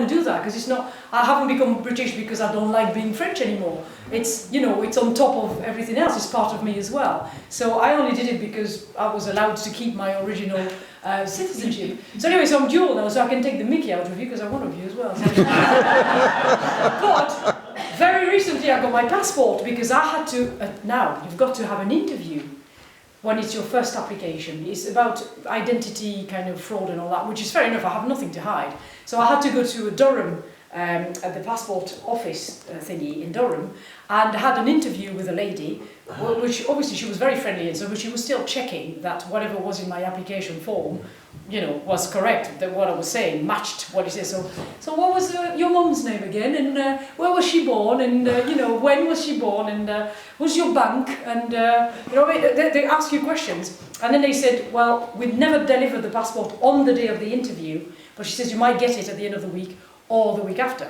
want to do that, because it's not, I haven't become British because I don't like being French anymore. It's, you know, it's on top of everything else, it's part of me as well. So I only did it because I was allowed to keep my original citizenship. So anyway, so I'm dual now, so I can take the mickey out of you, because I'm one of you as well. So. But very recently I got my passport, because I had to, now you've got to have an interview when it's your first application. It's about identity kind of fraud and all that, which is fair enough, I have nothing to hide. So I had to go to Durham, at the passport office thingy in Durham, and I had an interview with a lady, which obviously she was very friendly, and so but she was still checking that whatever was in my application form, you know, was correct, that what I was saying matched what it says. So what was your mum's name again, and where was she born, and you know, when was she born, and who's your bank, and you know, they ask you questions, and then they said, well, we'd never deliver the passport on the day of the interview, but she says you might get it at the end of the week or the week after.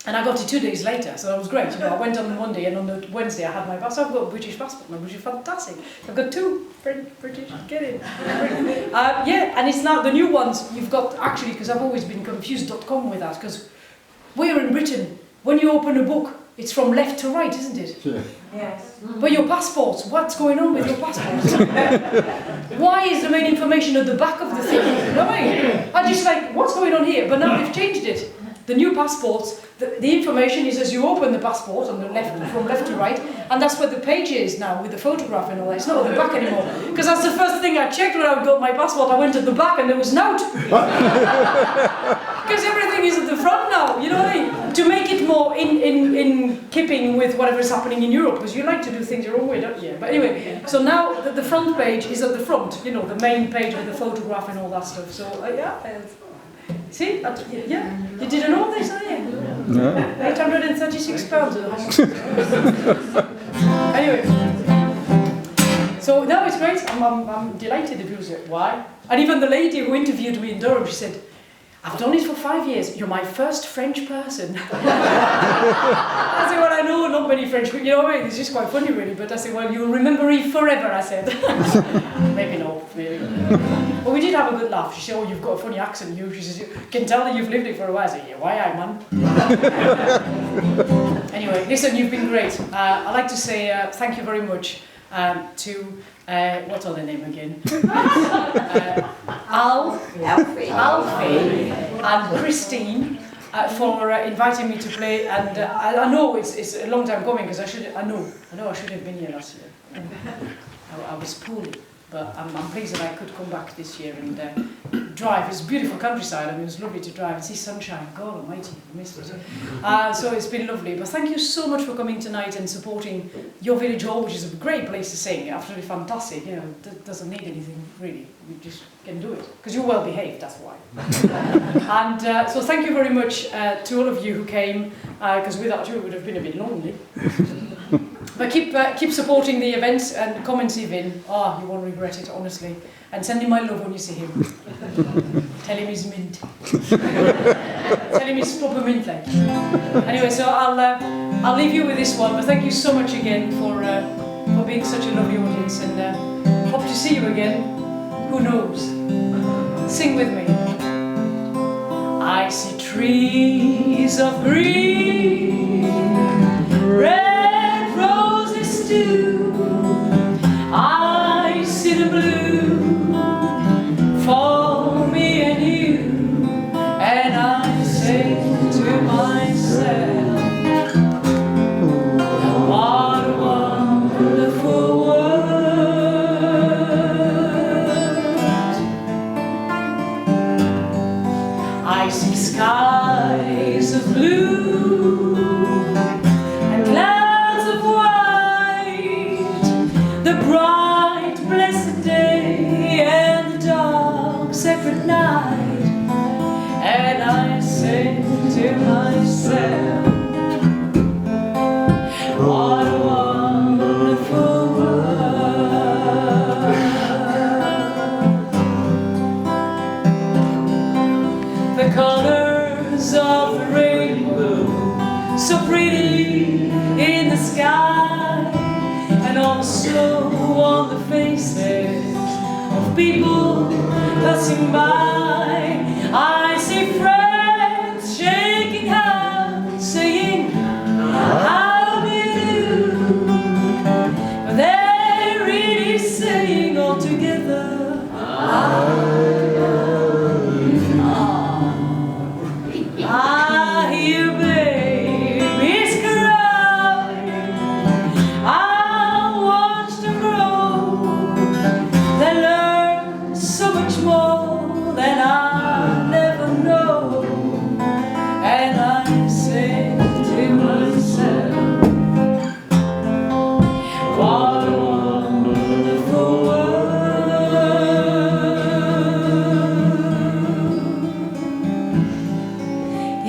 And I got it 2 days later, so that was great. You know, I went on the Monday, and on the Wednesday I had my passport. I've got a British passport now, which is fantastic. I've got 2 British, get it. Yeah, and it's now the new ones. You've got, actually, because I've always been confused.com with that, because we're in Britain. When you open a book, it's from left to right, isn't it? Yeah. Yes. But your passports, what's going on with your passports? Why is the main information at the back of the thing? You know what I mean? I'm just like, what's going on here? But now they've changed it. The new passports, the information is as you open the passport on the left, from left to right, and that's where the page is now with the photograph and all that. It's not at the back anymore. Because that's the first thing I checked when I got my passport. I went to the back and there was note. Because everything is at the front now, you know what I mean? To make it more in keeping with whatever is happening in Europe, because you like to do things your own way, don't you? But anyway, so now the front page is at the front, you know, the main page with the photograph and all that stuff. So see, yeah, you didn't know this, are you? No. £836. Anyway, so no, it's great. I'm delighted if you say why. And even the lady who interviewed me in Durham, she said, I've done it for 5 years. You're my first French person. I said, well, I know not many French, you know what I mean? It's just quite funny, really. But I said, well, you'll remember me forever, I said. Maybe not, maybe. But we did have a good laugh. She said, oh, you've got a funny accent, you. She says, you can tell that you've lived it for a while. I said, yeah, why I, man? Anyway, listen, you've been great. I'd like to say thank you very much to, what's her name again? Alfie and Christine for inviting me to play, and I know it's a long time coming, because I know I should have been here last year. I was poorly, but I'm pleased that I could come back this year and drive. It's beautiful countryside. I mean, it was lovely to drive and see sunshine. God almighty, I missed it. So it's been lovely. But thank you so much for coming tonight and supporting your village hall, which is a great place to sing. Absolutely fantastic. You know, it doesn't need anything really. We just can do it because you're well behaved. That's why. And so thank you very much to all of you who came, because without you it would have been a bit lonely. But keep supporting the events and come and see Vin. Oh, you won't regret it, honestly. And send him my love when you see him. Tell him he's mint. Tell him he's proper mint like. Anyway, so I'll leave you with this one. But thank you so much again for being such a lovely audience, and hope to see you again. Who knows? Sing with me. I see trees of green, red roses too. I see the blue for me and you, and I say to myself, what a wonderful world. I see skies of blue and clouds of white, the bright blessed day and the dark sacred night, and I say to myself, what a wonderful world. The colors of the rainbow, so pretty in the sky, and also on the faces of people passing by. I see friends shaking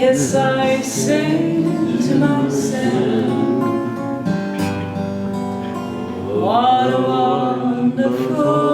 Yes, I say to myself, what a wonderful